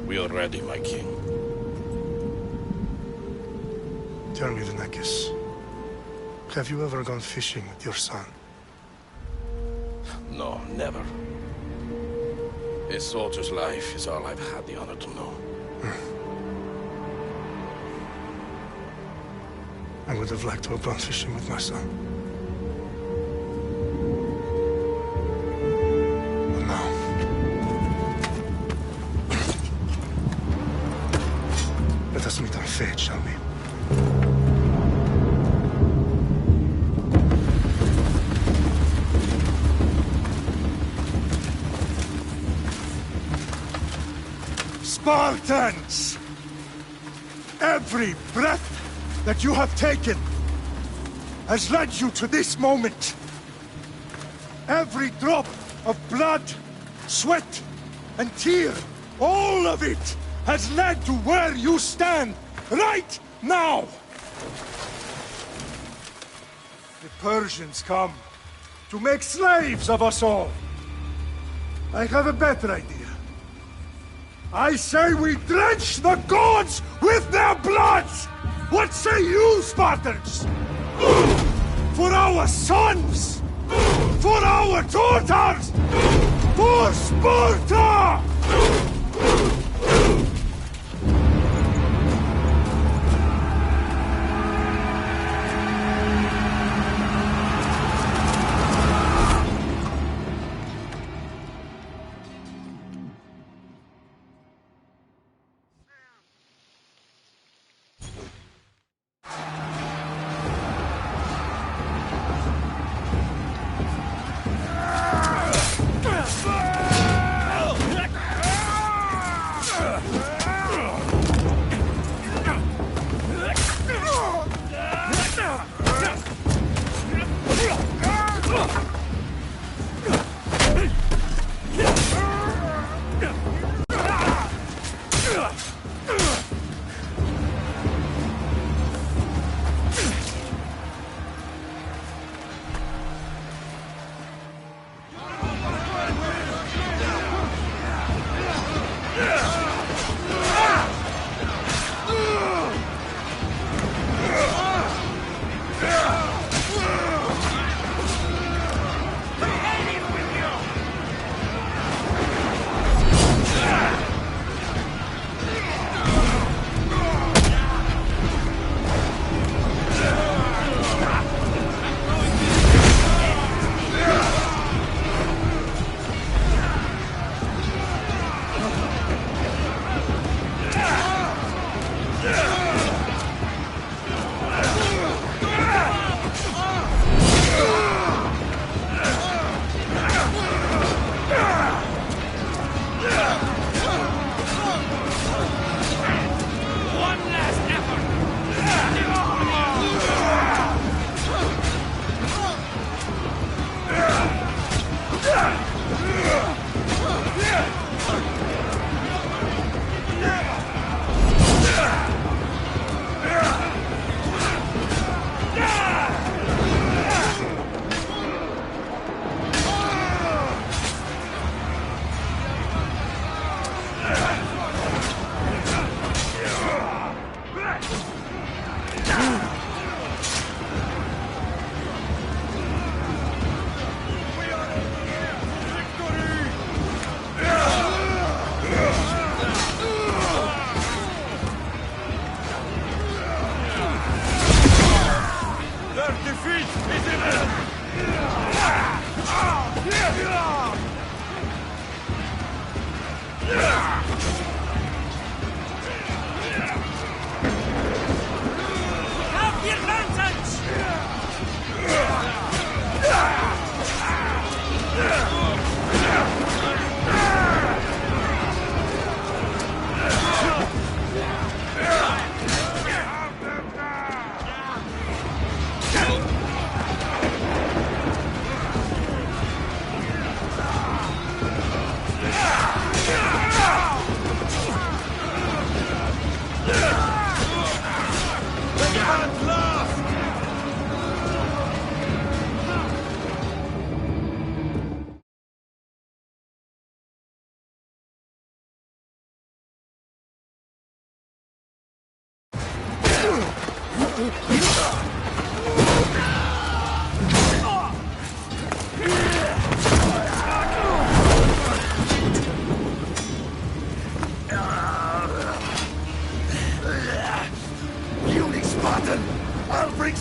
We are ready, my king. Tell me, Lenakis, have you ever gone fishing with your son? No, never. A soldier's life is all I've had the honor to know. I would have liked to have gone fishing with my son. But now... let us meet on fate, shall we? Spartans! Every breath that you have taken has led you to this moment. Every drop of blood, sweat, and tear, all of it has led to where you stand right Now! The Persians come to make slaves of us all. I have a better idea. I say we drench the gods with their blood! What say you, Spartans? For our sons! For our daughters! For Sparta!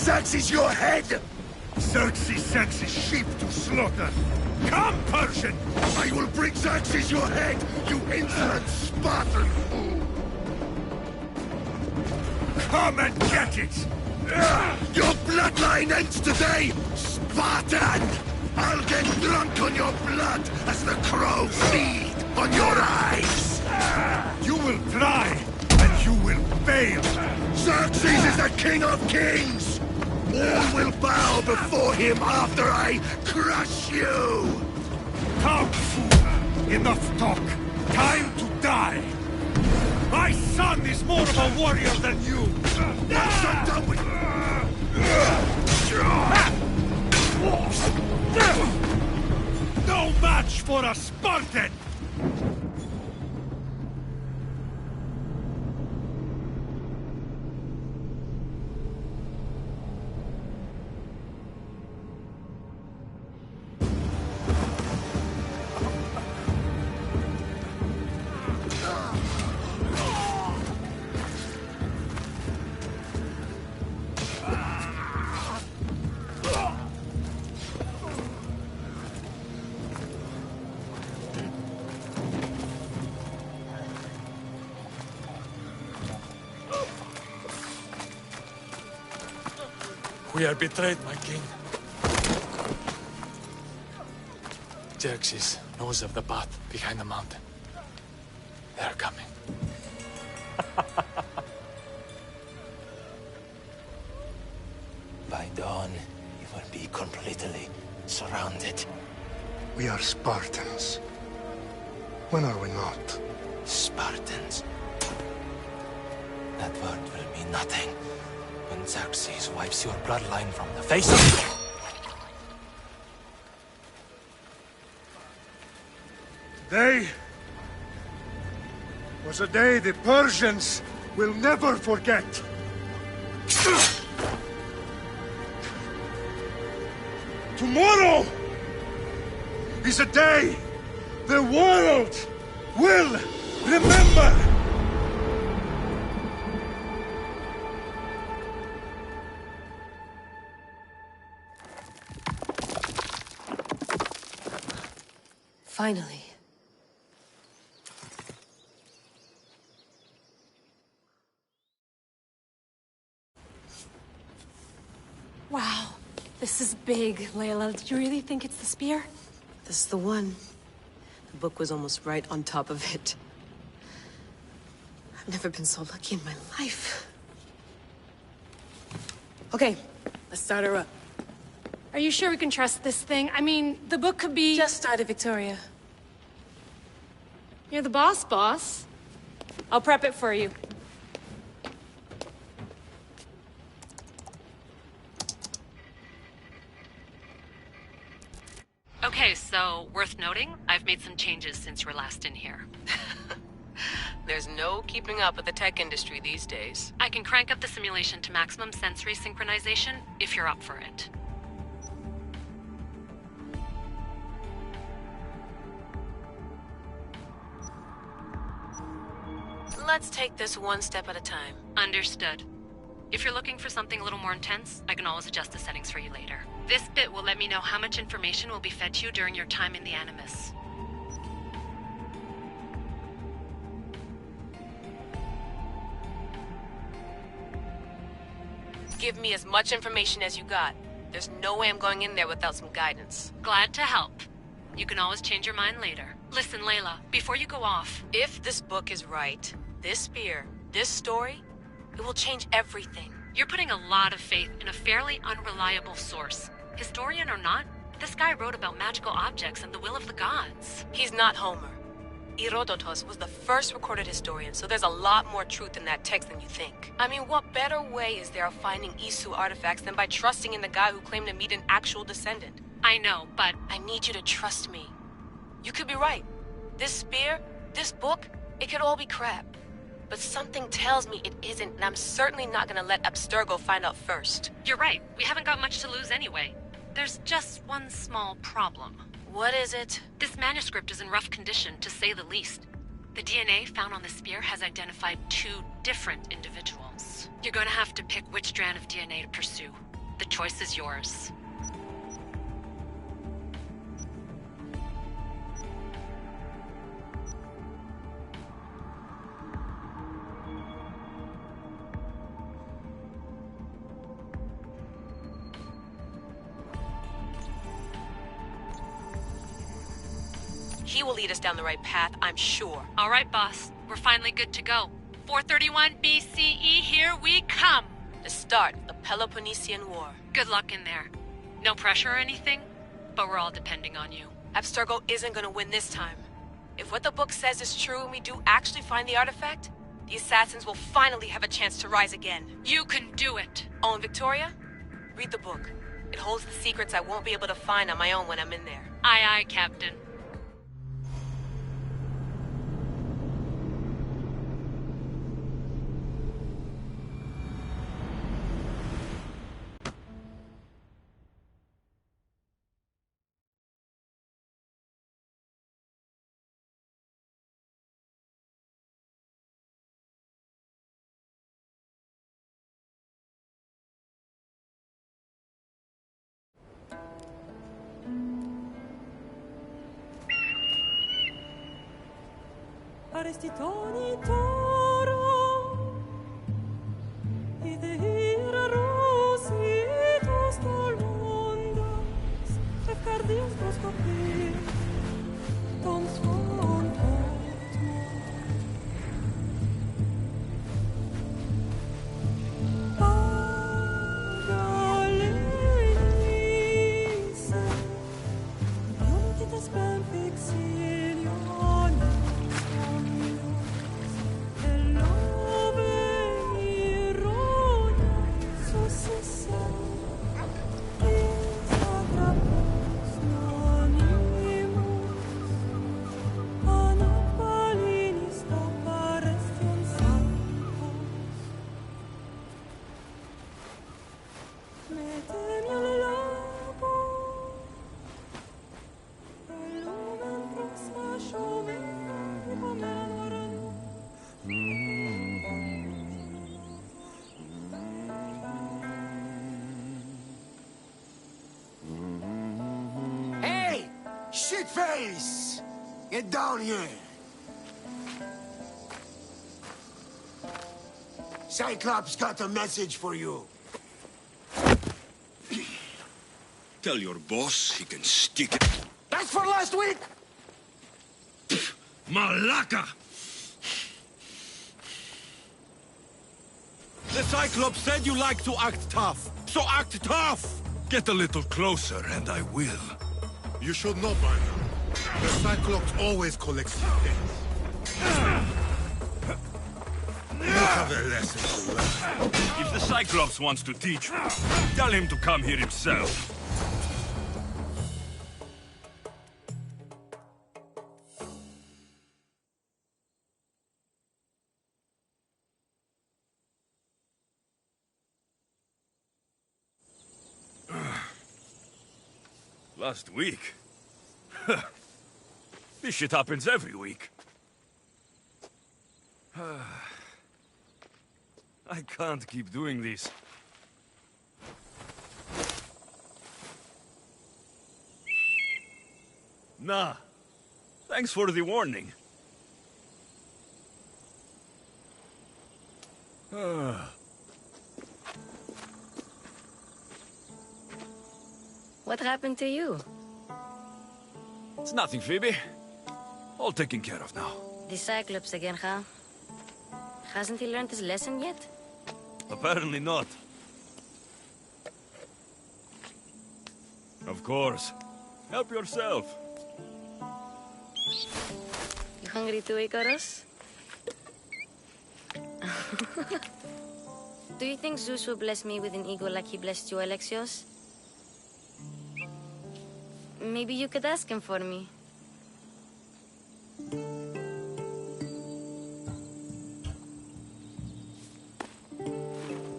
Xerxes your head! Xerxes sends his sheep to slaughter. Come, Persian! I will bring Xerxes your head, you insolent Spartan fool! Come and get it! Your bloodline ends today, Spartan! I'll get drunk on your blood as the crows feed on your eyes! You will try, and you will fail! Xerxes is the king of kings! All will bow before him after I crush you! Come, fool! Enough talk! Time to die! My son is more of a warrior than you! Once you're done with... No match for a Spartan! We are betrayed, my king. Xerxes knows of the path behind the mountain. They are coming. By dawn, you will be completely surrounded. We are Spartans. When are we not? Spartans. That word will mean nothing when Xerxes wipes your bloodline from the face of... Today was a day the Persians will never forget. Tomorrow is a day the world will remember. Finally. Wow, this is big, Layla. Did you really think it's the spear? This is the one. The book was almost right on top of it. I've never been so lucky in my life. Okay, let's start her up. Are you sure we can trust this thing? I mean, the book could be... Just started, Victoria. You're the boss. I'll prep it for you. Okay, so worth noting, I've made some changes since you were last in here. There's no keeping up with the tech industry these days. I can crank up the simulation to maximum sensory synchronization if you're up for it. Let's take this one step at a time. Understood. If you're looking for something a little more intense, I can always adjust the settings for you later. This bit will let me know how much information will be fed to you during your time in the Animus. Give me as much information as you got. There's no way I'm going in there without some guidance. Glad to help. You can always change your mind later. Listen, Layla, before you go off... If this book is right, this spear, this story, it will change everything. You're putting a lot of faith in a fairly unreliable source. Historian or not, this guy wrote about magical objects and the will of the gods. He's not Homer. Herodotus was the first recorded historian, so there's a lot more truth in that text than you think. I mean, what better way is there of finding Isu artifacts than by trusting in the guy who claimed to meet an actual descendant? I know, but... I need you to trust me. You could be right. This spear, this book, it could all be crap. But something tells me it isn't, and I'm certainly not gonna let Abstergo find out first. You're right. We haven't got much to lose anyway. There's just one small problem. What is it? This manuscript is in rough condition, to say the least. The DNA found on the spear has identified 2 different individuals. You're gonna have to pick which strand of DNA to pursue. The choice is yours. He will lead us down the right path, I'm sure. All right, boss. We're finally good to go. 431 BCE, here we come! The start of the Peloponnesian War. Good luck in there. No pressure or anything, but we're all depending on you. Abstergo isn't gonna win this time. If what the book says is true and we do actually find the artifact, The assassins will finally have a chance to rise again. You can do it. Oh, and Victoria? Read the book. It holds the secrets I won't be able to find on my own when I'm in there. Aye, aye, Captain. Arestitoni toro, ide ira rositos tolmondas, efcardios proscopir, tons Shitface! Get down here! Cyclops got a message for you. Tell your boss he can stick it. That's for last week! Malaka! The Cyclops said you like to act tough, so act tough! Get a little closer and I will. You should know by now. The Cyclops always collects his debts. You have a lesson to learn. If the Cyclops wants to teach me, tell him to come here himself. Last week? This shit happens every week. I can't keep doing this. Nah. Thanks for the warning. What happened to you? It's nothing, Phoebe. All taken care of now. The Cyclops again, huh? Hasn't he learned his lesson yet? Apparently not. Of course. Help yourself. You hungry too, Ikaros? Do you think Zeus will bless me with an ego like he blessed you, Alexios? Maybe you could ask him for me.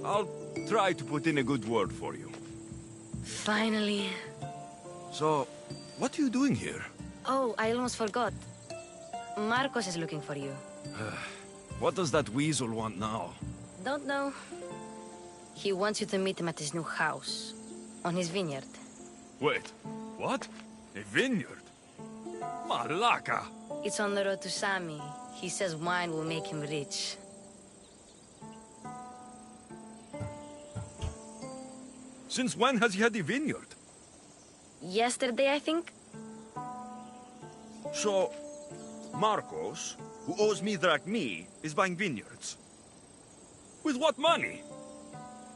I'll try to put in a good word for you. Finally. So, what are you doing here? Oh, I almost forgot. Marcos is looking for you. What does that weasel want now? Don't know. He wants you to meet him at his new house. On his vineyard. Wait, what? A vineyard? Malaka! It's on the road to Sami. He says wine will make him rich. Since when has he had a vineyard? Yesterday, I think? So, Marcos, who owes me drachmi, is buying vineyards. With what money?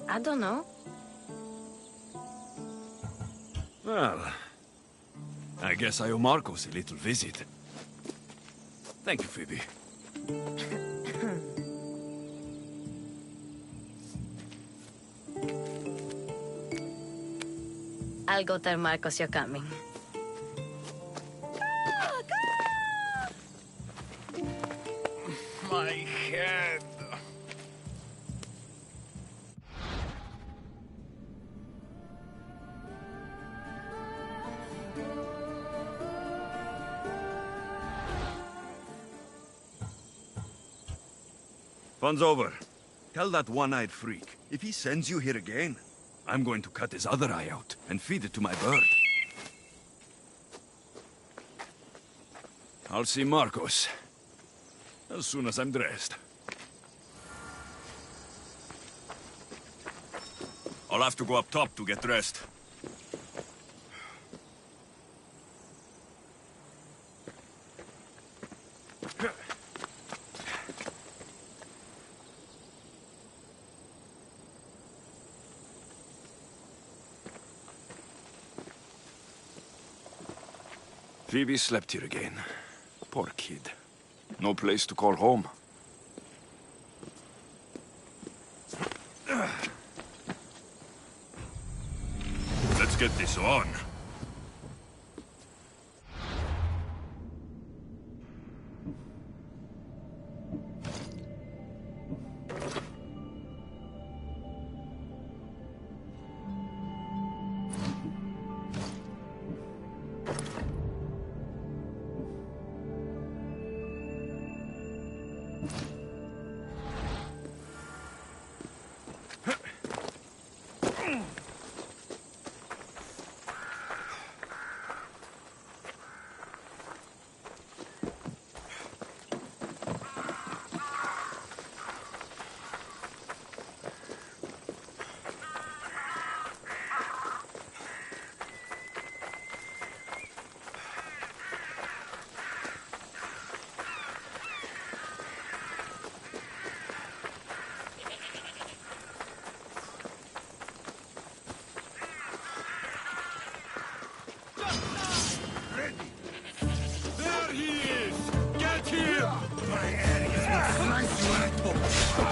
I don't know. Well, I guess I owe Marcos a little visit. Thank you, Phoebe. I'll go tell Marcos you're coming. My head. Fun's over. Tell that one-eyed freak, if he sends you here again, I'm going to cut his other eye out and feed it to my bird. I'll see Marcos as soon as I'm dressed. I'll have to go up top to get dressed. Phoebe slept here again. Poor kid. No place to call home. Let's get this on.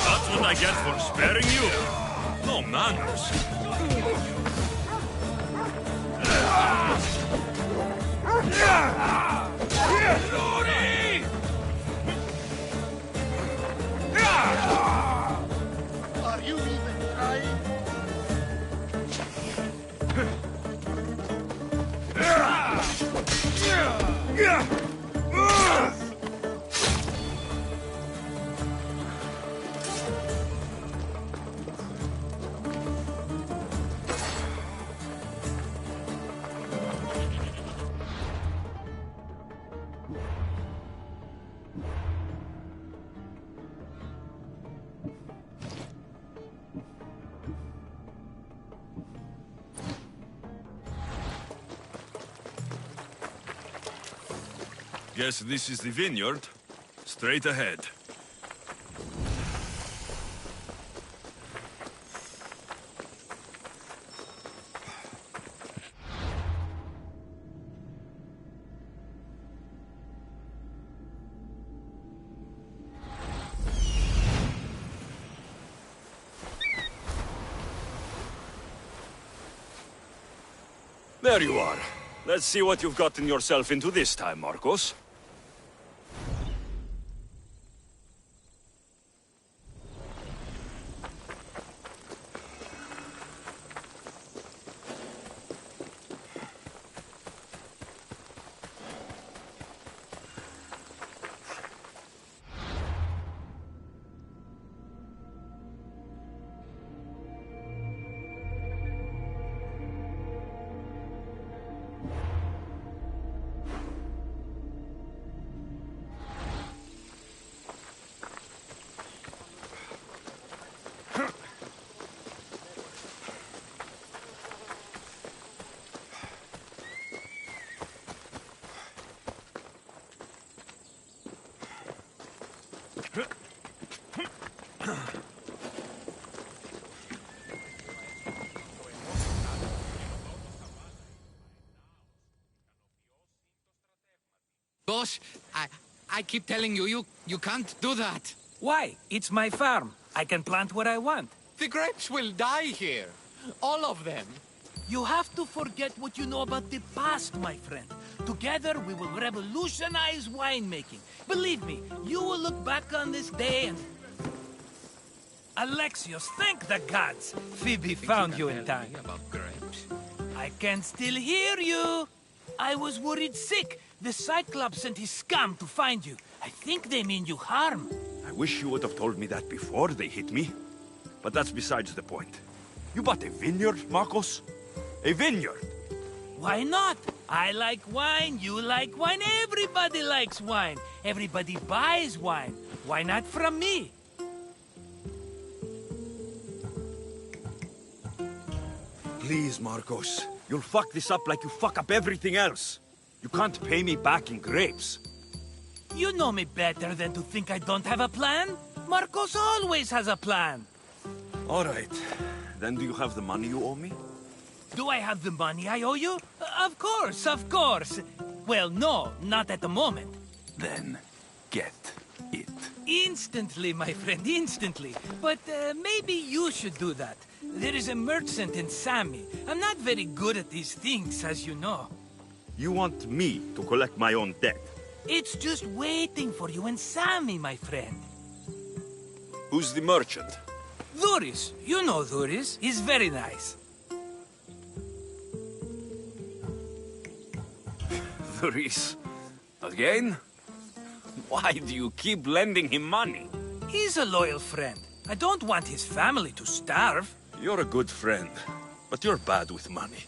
That's what I get for sparing you. No manners. Are you even trying? Guess this is the vineyard. Straight ahead. There you are. Let's see what you've gotten yourself into this time, Marcos. Boss, I keep telling you, you can't do that. Why? It's my farm. I can plant what I want. The grapes will die here. All of them. You have to forget what you know about the past, my friend. Together, we will revolutionize winemaking. Believe me, you will look back on this day and... Alexios, thank the gods! Phoebe found you in time. I can still hear you! I was worried sick. The Cyclops sent his scum to find you. I think they mean you harm. I wish you would have told me that before they hit me. But that's besides the point. You bought a vineyard, Marcos? A vineyard? Why not? I like wine, you like wine, everybody likes wine. Everybody buys wine. Why not from me? Please, Marcos. You'll fuck this up like you fuck up everything else. You can't pay me back in grapes. You know me better than to think I don't have a plan. Marcos always has a plan. All right. Then do you have the money you owe me? Do I have the money I owe you? Of course, of course. Well, no, not at the moment. Then, get it. Instantly, my friend, instantly. But maybe you should do that. There is a merchant in Sami. I'm not very good at these things, as you know. You want me to collect my own debt? It's just waiting for you in Sami, my friend. Who's the merchant? Dhuris. You know Dhuris. He's very nice. Dhuris? Again? Why do you keep lending him money? He's a loyal friend. I don't want his family to starve. You're a good friend, but you're bad with money.